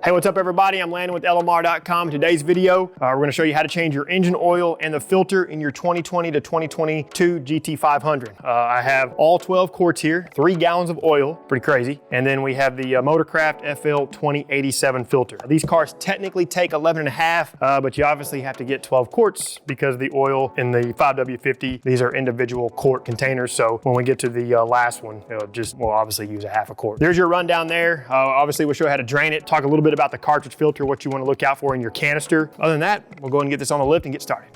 Hey, what's up everybody? I'm Landan with LMR.com. Today's video, we're gonna show you how to change your engine oil and the filter in your 2020 to 2022 GT500. I have all 12 quarts here, 3 gallons of oil, pretty crazy. And then we have the Motorcraft FL 2087 filter. These cars technically take 11.5, but you obviously have to get 12 quarts because the oil in the 5W50, these are individual quart containers. So when we get to the last one, we'll obviously use a half a quart. There's your rundown there. Obviously we'll show you how to drain it, talk a little bit about the cartridge filter, what you want to look out for in your canister. Other than that, we'll go ahead and get this on the lift and get started.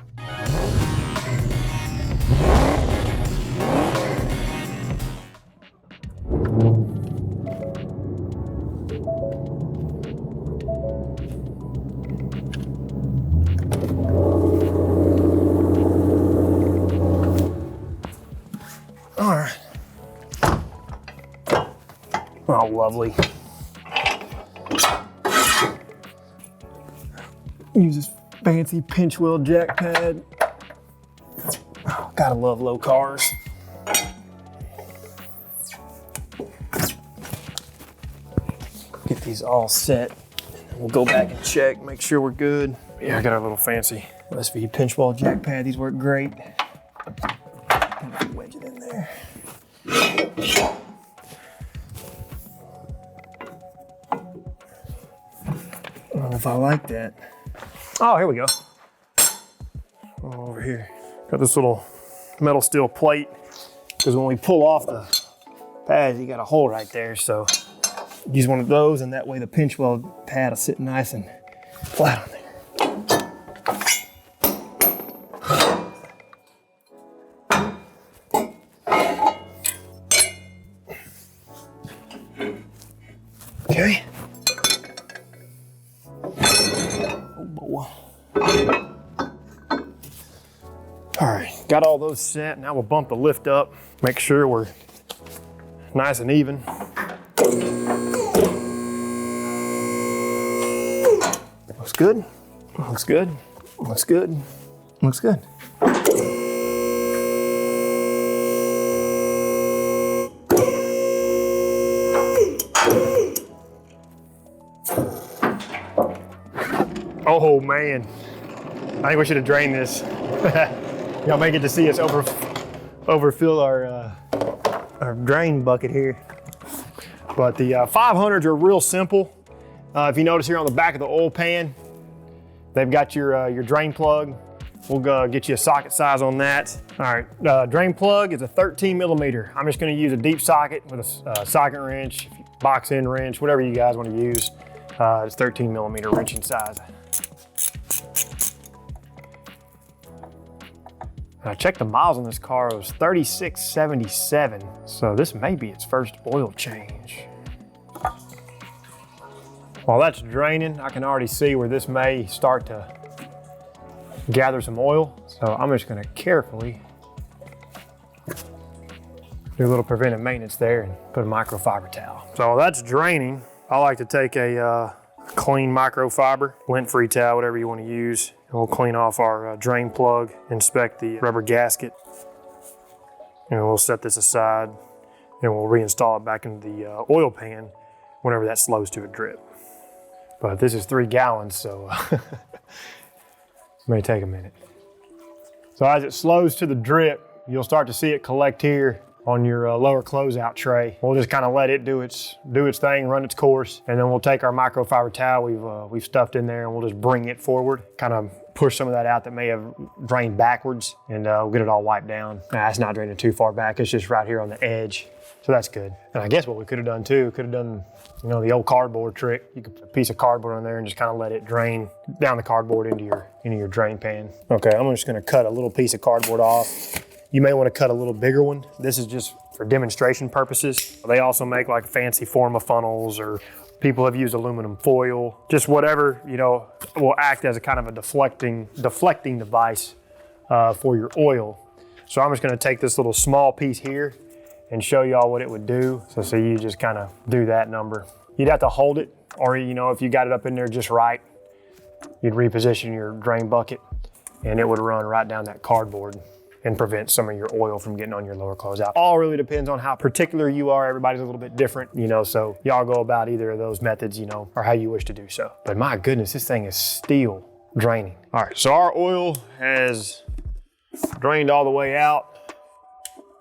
All right. Oh, lovely. Use this fancy pinch wheel jack pad. Oh, gotta love low cars. Get these all set. We'll go back and check, make sure we're good. Yeah, I got a little fancy SV pinch wheel jack pad. These work great. Wedge it in there. I don't know if I like that. Oh, here we go. Over here. Got this little metal steel plate, because when we pull off the pad, you got a hole right there. So use one of those, and that way the pinch weld pad will sit nice and flat on there. Okay. All right, got all those set. Now we'll bump the lift up, make sure we're nice and even. Looks good, looks good, looks good, looks good. Oh man, I think we should have drained this. Y'all may get to see us overfill our drain bucket here. But the 500s are real simple. If you notice here on the back of the oil pan, they've got your drain plug. We'll get you a socket size on that. All right, drain plug is a 13 millimeter. I'm just gonna use a deep socket with a socket wrench, box end wrench, whatever you guys wanna use. It's 13 millimeter wrenching size. I checked the miles on this car, it was 3677. So this may be its first oil change. While that's draining, I can already see where this may start to gather some oil. So I'm just gonna carefully do a little preventive maintenance there and put a microfiber towel. So while that's draining, I like to take a clean microfiber, lint-free towel, whatever you want to use. And we'll clean off our drain plug, inspect the rubber gasket, and we'll set this aside, and we'll reinstall it back into the oil pan whenever that slows to a drip. But this is 3 gallons, so it may take a minute. So as it slows to the drip, you'll start to see it collect here on your lower closeout tray. We'll just kind of let it do its thing, run its course, and then we'll take our microfiber towel we've stuffed in there, and we'll just bring it forward, kind of push some of that out that may have drained backwards, and we'll get it all wiped down. Nah, it's not draining too far back. It's just right here on the edge. So that's good. And I guess what we could have done too, could have done, you know, the old cardboard trick. You could put a piece of cardboard on there and just kind of let it drain down the cardboard into your drain pan. Okay, I'm just gonna cut a little piece of cardboard off. You may want to cut a little bigger one. This is just for demonstration purposes. They also make like fancy forma funnels, or people have used aluminum foil, just whatever, you know, will act as a kind of a deflecting device for your oil. So I'm just gonna take this little small piece here and show y'all what it would do. So you just kind of do that number. You'd have to hold it, or you know, if you got it up in there just right, you'd reposition your drain bucket and it would run right down that cardboard. and prevent some of your oil from getting on your lower closeout. All really depends on how particular you are. Everybody's a little bit different, you know, so y'all go about either of those methods, you know, or how you wish to do so. But my goodness, this thing is still draining. All right, so our oil has drained all the way out.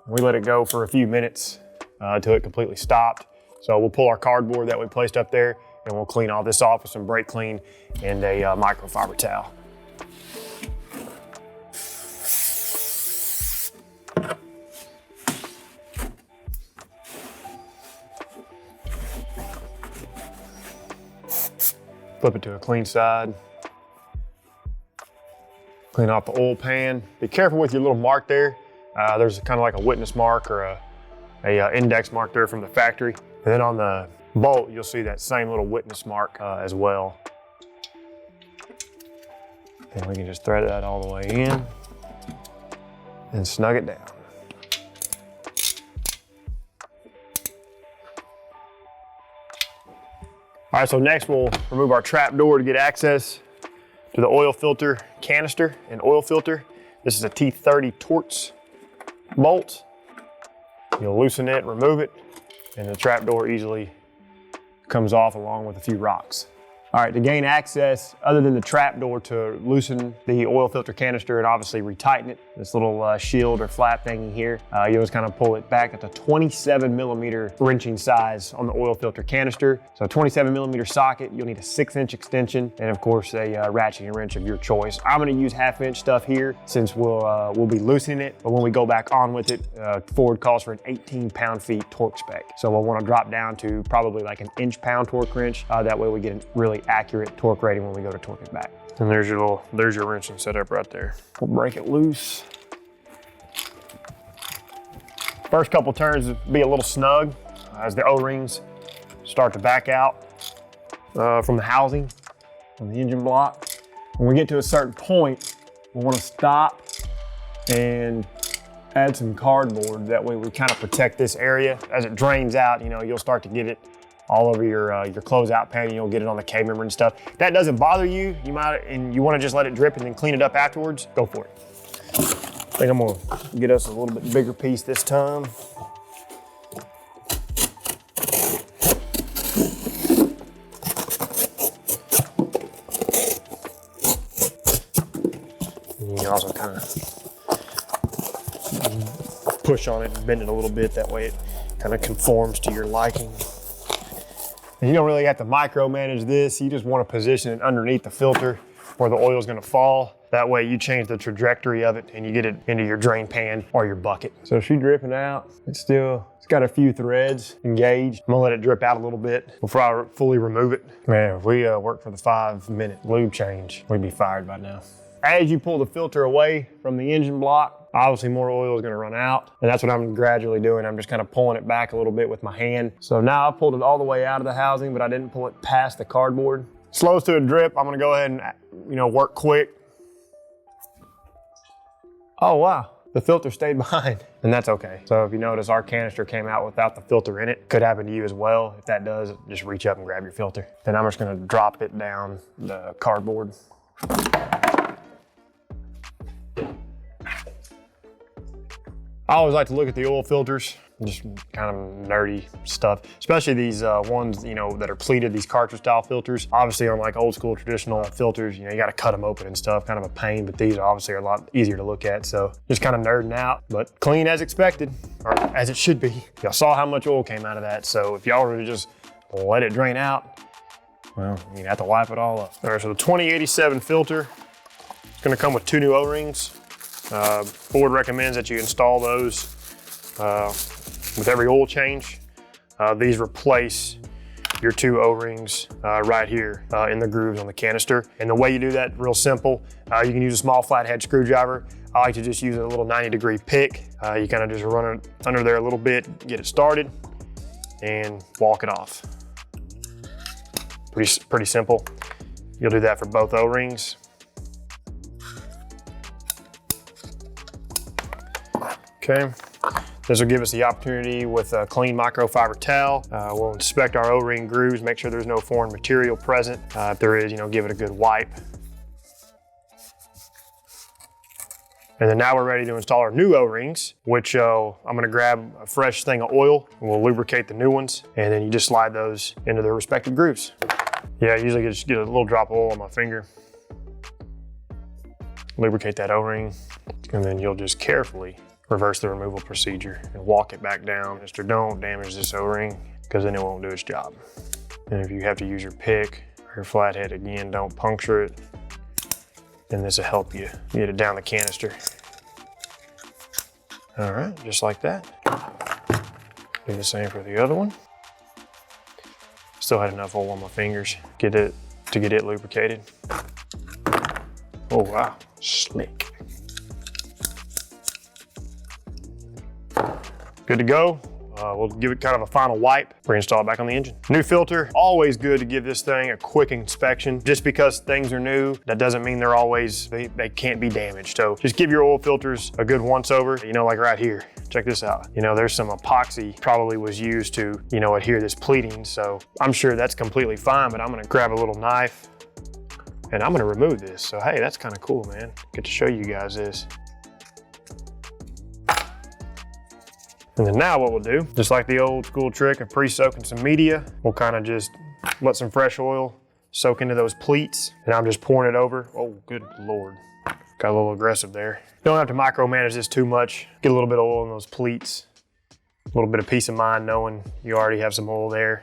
We let it go for a few minutes until it completely stopped. So we'll pull our cardboard that we placed up there and we'll clean all this off with some brake clean and a microfiber towel. Flip it to a clean side. Clean off the oil pan. Be careful with your little mark there. There's kind of like a witness mark or a index mark there from the factory. And then on the bolt, you'll see that same little witness mark as well. And we can just thread that all the way in and snug it down. All right, so next we'll remove our trap door to get access to the oil filter canister and oil filter. This is a T30 Torx bolt. You'll loosen it, remove it, and the trap door easily comes off along with a few rocks. All right, to gain access, other than the trap door, to loosen the oil filter canister and obviously retighten it, this little shield or flap thingy here, you just kind of pull it back at the 27mm wrenching size on the oil filter canister. So 27mm socket, you'll need a 6-inch extension, and of course a ratcheting wrench of your choice. I'm gonna use 1/2-inch stuff here since we'll be loosening it, but when we go back on with it, Ford calls for an 18 pound-feet torque spec. So we'll wanna drop down to probably like an inch-pound torque wrench. That way we get a really accurate torque rating when we go to torque it back. And there's your wrenching setup right there. We'll break it loose. First couple turns will be a little snug as the O-rings start to back out from the housing on the engine block. When we get to a certain point, we want to stop and add some cardboard. That way we kind of protect this area. As it drains out, you know, you'll start to get it all over your closeout pan. You'll get it on the K-member and stuff. If that doesn't bother you, and you want to just let it drip and then clean it up afterwards, go for it. I think I'm gonna get us a little bit bigger piece this time. And you can also kind of push on it and bend it a little bit. That way it kind of conforms to your liking. And you don't really have to micromanage this. You just want to position it underneath the filter where the oil is going to fall. That way you change the trajectory of it and you get it into your drain pan or your bucket. So she's dripping out. It's got a few threads engaged. I'm gonna let it drip out a little bit before I fully remove it. Man, if we worked for the 5-minute lube change, we'd be fired by now. As you pull the filter away from the engine block, obviously more oil is gonna run out, and that's what I'm gradually doing. I'm just kind of pulling it back a little bit with my hand. So now I pulled it all the way out of the housing, but I didn't pull it past the cardboard. Slows to a drip. I'm gonna go ahead and, you know, work quick. Oh wow, the filter stayed behind, and that's okay. So if you notice, our canister came out without the filter in it. Could happen to you as well. If that does, just reach up and grab your filter. Then I'm just gonna drop it down the cardboard. I always like to look at the oil filters, just kind of nerdy stuff, especially these ones, you know, that are pleated, these cartridge style filters. Obviously on like old school traditional filters, you know, you got to cut them open and stuff, kind of a pain, but these obviously are a lot easier to look at. So just kind of nerding out, but clean as expected, or as it should be. Y'all saw how much oil came out of that. So if y'all were to just let it drain out, well, you'd have to wipe it all up. All right, so the 2087 filter, it's gonna come with 2 new O-rings. Ford recommends that you install those with every oil change. These replace your 2 O-rings right here in the grooves on the canister. And the way you do that, real simple. You can use a small flathead screwdriver. I like to just use a little 90-degree pick. You kind of just run it under there a little bit, get it started, and walk it off. Pretty simple. You'll do that for both O-rings. Okay, this will give us the opportunity with a clean microfiber towel. We'll inspect our O-ring grooves, make sure there's no foreign material present. If there is, you know, give it a good wipe. And then now we're ready to install our new O-rings, which I'm gonna grab a fresh thing of oil and we'll lubricate the new ones. And then you just slide those into their respective grooves. Yeah, I usually just get a little drop of oil on my finger. Lubricate that O-ring, and then you'll just carefully reverse the removal procedure and walk it back down. Just don't damage this O-ring, because then it won't do its job. And if you have to use your pick or your flathead again, don't puncture it. And this will help you get it down the canister. All right, just like that. Do the same for the other one. Still had enough oil on my fingers to get it lubricated. Oh wow, slick. Good to go. We'll give it kind of a final wipe, reinstall it back on the engine. New filter, always good to give this thing a quick inspection. Just because things are new, that doesn't mean they can't be damaged. So just give your oil filters a good once over. You know, like right here, check this out. You know, there's some epoxy probably was used to, you know, adhere this pleating. So I'm sure that's completely fine, but I'm gonna grab a little knife and I'm gonna remove this. So hey, that's kind of cool, man. Get to show you guys this. And then now what we'll do, just like the old school trick of pre-soaking some media, we'll kind of just let some fresh oil soak into those pleats, and I'm just pouring it over. Oh, good Lord. Got a little aggressive there. Don't have to micromanage this too much. Get a little bit of oil in those pleats. A little bit of peace of mind knowing you already have some oil there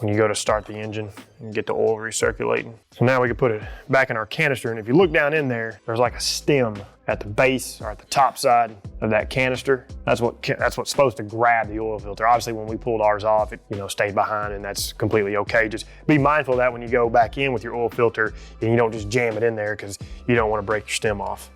when you go to start the engine and get the oil recirculating. So now we can put it back in our canister, and if you look down in there, there's like a stem at the base or at the top side of that canister. That's what's supposed to grab the oil filter. Obviously, when we pulled ours off, it stayed behind, and that's completely okay. Just be mindful of that when you go back in with your oil filter and you don't just jam it in there, because you don't want to break your stem off.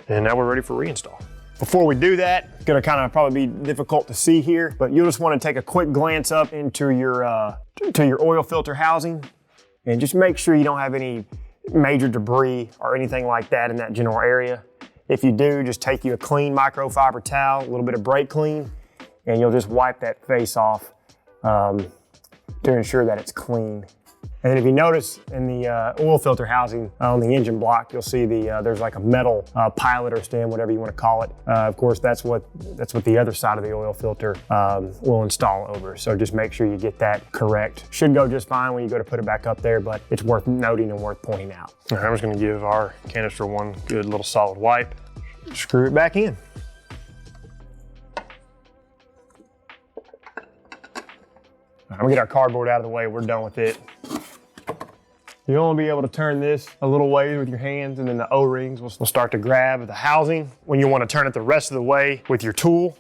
And now we're ready for reinstall. Before we do that, it's gonna kind of probably be difficult to see here, but you'll just want to take a quick glance up into your oil filter housing and just make sure you don't have any major debris or anything like that in that general area. If you do, just take you a clean microfiber towel, a little bit of brake clean, and you'll just wipe that face off to ensure that it's clean. And then if you notice in the oil filter housing on the engine block, you'll see there's like a metal pilot or stem, whatever you want to call it. Of course, that's what the other side of the oil filter will install over. So just make sure you get that correct. Should go just fine when you go to put it back up there, but it's worth noting and worth pointing out. All right, I'm just going to give our canister one good little solid wipe. Screw it back in. I'm gonna get our cardboard out of the way. We're done with it. You'll only be able to turn this a little way with your hands, and then the O-rings will start to grab the housing when you want to turn it the rest of the way with your tool.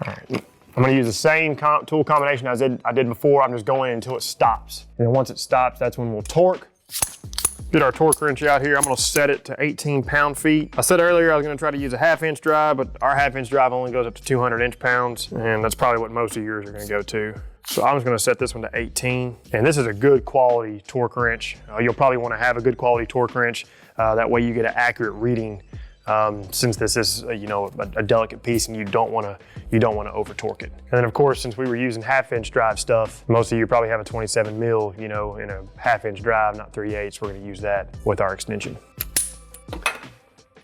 All right, I'm going to use the same tool combination as I did before. I'm just going until it stops. And then once it stops, that's when we'll torque. Get our torque wrench out here. I'm going to set it to 18 pound-feet. I said earlier I was going to try to use a 1/2-inch drive, but our 1/2-inch drive only goes up to 200 inch-pounds, and that's probably what most of yours are going to go to. So I'm just going to set this one to 18, and this is a good quality torque wrench. You'll probably want to have a good quality torque wrench. That way you get an accurate reading, since this is a delicate piece, and you don't want to over torque it. And then of course, since we were using 1/2-inch drive stuff, most of you probably have a 27 mil, in a 1/2-inch drive, not 3/8. We're going to use that with our extension.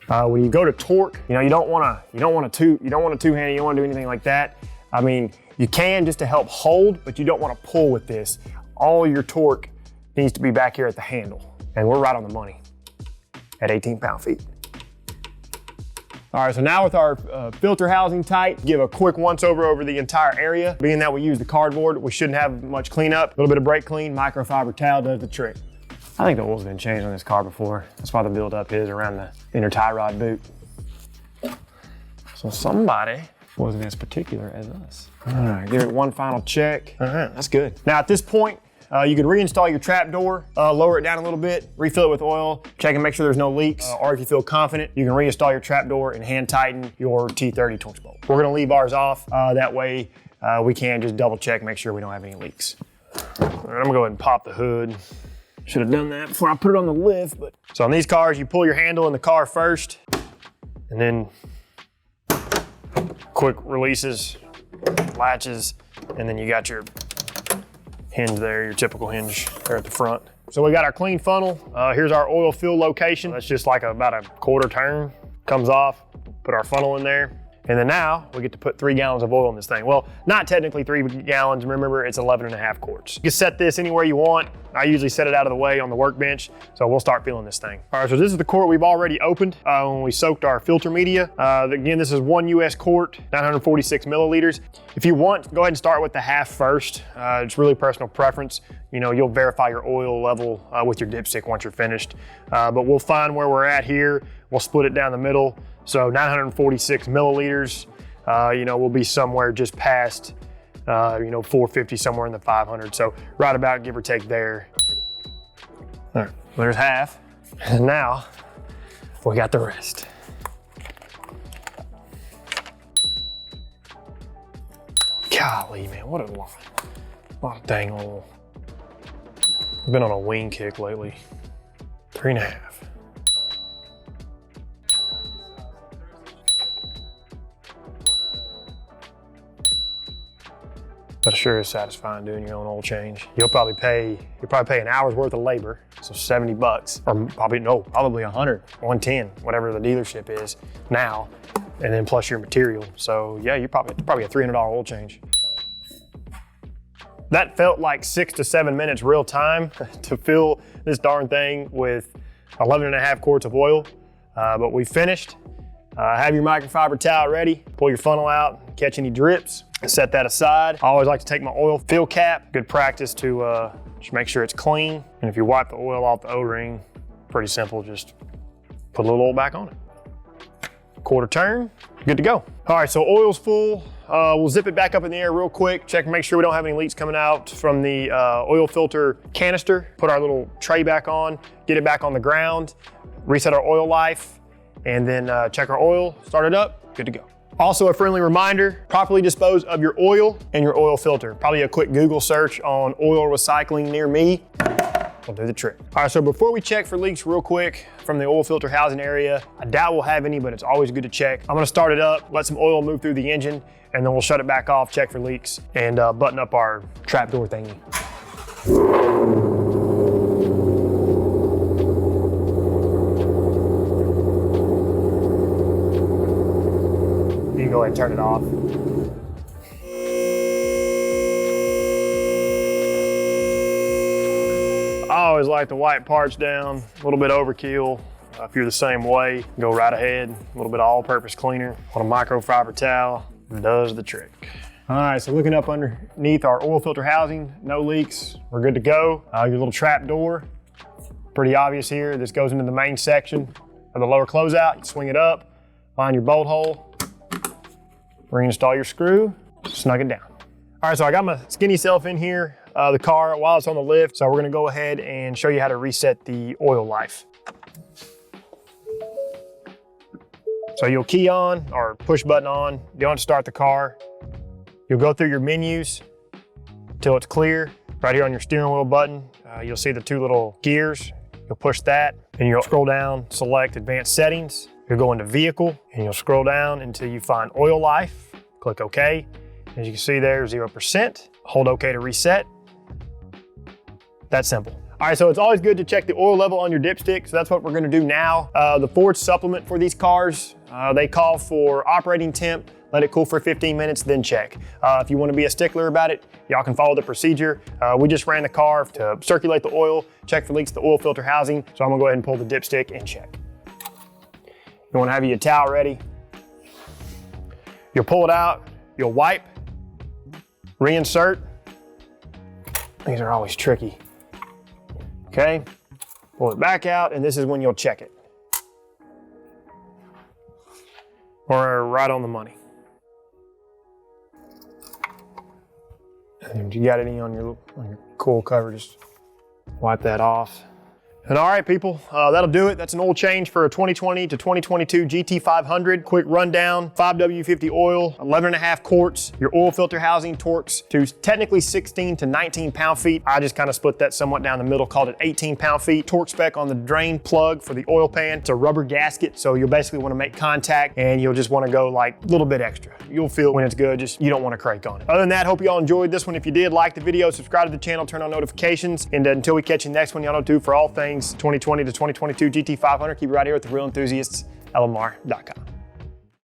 When you go to torque, you don't want to two-handed. You don't want to do anything like that. I mean, you can just to help hold, but you don't want to pull with this. All your torque needs to be back here at the handle, and we're right on the money at 18 pound-feet. All right, so now with our filter housing tight, give a quick once over the entire area. Being that we use the cardboard, we shouldn't have much cleanup. A little bit of brake clean, microfiber towel does the trick. I think the oil's been changed on this car before. That's why the buildup is around the inner tie rod boot. So somebody wasn't as particular as us. All right, give it one final check. All right, that's good. Now at this point, you can reinstall your trap door, lower it down a little bit, refill it with oil, check and make sure there's no leaks, or if you feel confident, you can reinstall your trap door and hand tighten your T30 Torx bolt. We're gonna leave ours off, that way we can just double check, make sure we don't have any leaks. All right, I'm gonna go ahead and pop the hood. Should have done that before I put it on the lift, but. So on these cars, you pull your handle in the car first, and then quick releases, latches, and then you got your hinge there, your typical hinge there at the front. So we got our clean funnel. Here's our oil fill location. That's just like about a quarter turn. Comes off, put our funnel in there. And then now we get to put 3 gallons of oil in this thing. Well, not technically 3 gallons. Remember, it's 11.5 quarts. You can set this anywhere you want. I usually set it out of the way on the workbench. So we'll start filling this thing. All right, so this is the quart we've already opened when we soaked our filter media. Again, this is 1 US quart, 946 milliliters. If you want, go ahead and start with the half first. It's really personal preference. You know, you'll verify your oil level with your dipstick once you're finished. But we'll find where we're at here. We'll split it down the middle. So 946 milliliters, you know, we'll be somewhere just past, you know, 450, somewhere in the 500. So right about give or take there. All right, there's half. And now we got the rest. Golly, man, what a lot of dang oil. I've been on a wing kick lately. 3.5. But it sure is satisfying doing your own oil change. You'll probably pay an hour's worth of labor, so 70 bucks, or probably 100, 110, whatever the dealership is now, and then plus your material. So yeah, you probably a $300 oil change. That felt like 6 to 7 minutes real time to fill this darn thing with 11.5 quarts of oil, but we finished. Have your microfiber towel ready, pull your funnel out, catch any drips, set that aside. I always like to take my oil fill cap. Good practice to just make sure it's clean. And if you wipe the oil off the O-ring, pretty simple, just put a little oil back on it. Quarter turn, good to go. All right, so oil's full. We'll zip it back up in the air real quick, check and make sure we don't have any leaks coming out from the oil filter canister. Put our little tray back on, get it back on the ground, reset our oil life, and then check our oil, start it up, good to go. Also a friendly reminder, properly dispose of your oil and your oil filter. Probably a quick Google search on oil recycling near me will do the trick. All right, so before we check for leaks real quick from the oil filter housing area, I doubt we'll have any, but it's always good to check. I'm gonna start it up, let some oil move through the engine, and then we'll shut it back off, check for leaks, and button up our trapdoor thingy. Go ahead and turn it off. I always like to wipe parts down, a little bit overkill. If you're the same way, go right ahead. A little bit of all-purpose cleaner on a microfiber towel does the trick. All right, so looking up underneath our oil filter housing, no leaks, we're good to go. Your little trap door, pretty obvious here. This goes into the main section of the lower closeout. You swing it up, find your bolt hole, reinstall your screw, snug it down. All right, so I got my skinny self in here, the car while it's on the lift. So we're gonna go ahead and show you how to reset the oil life. So you'll key on or push button on, you don't have to start the car. You'll go through your menus till it's clear. Right here on your steering wheel button, you'll see the 2 little gears. You'll push that and you'll scroll down, select advanced settings. You'll go into vehicle and you'll scroll down until you find oil life. Click OK. As you can see there, 0%. Hold OK to reset. That's simple. All right, so it's always good to check the oil level on your dipstick. So that's what we're gonna do now. The Ford supplement for these cars, they call for operating temp, let it cool for 15 minutes, then check. If you wanna be a stickler about it, y'all can follow the procedure. We just ran the car to circulate the oil, check for leaks to the oil filter housing. So I'm gonna go ahead and pull the dipstick and check. You wanna have your towel ready. You'll pull it out, you'll wipe, reinsert. These are always tricky. Okay, pull it back out, and this is when you'll check it. Or right on the money. And if you got any on your coil cover, just wipe that off. And all right, people, that'll do it. That's an oil change for a 2020 to 2022 GT500. Quick rundown, 5W50 oil, 11.5 quarts, your oil filter housing Torx to technically 16 to 19 pound-feet. I just kind of split that somewhat down the middle, called it 18 pound-feet. Torque spec on the drain plug for the oil pan. It's a rubber gasket, so you'll basically want to make contact and you'll just want to go like a little bit extra. You'll feel when it's good, just you don't want to crank on it. Other than that, hope you all enjoyed this one. If you did, like the video, subscribe to the channel, turn on notifications, and until we catch you next one, y'all know what to do for all things 2020 to 2022 GT500. Keep it right here with the Real Enthusiasts, LMR.com.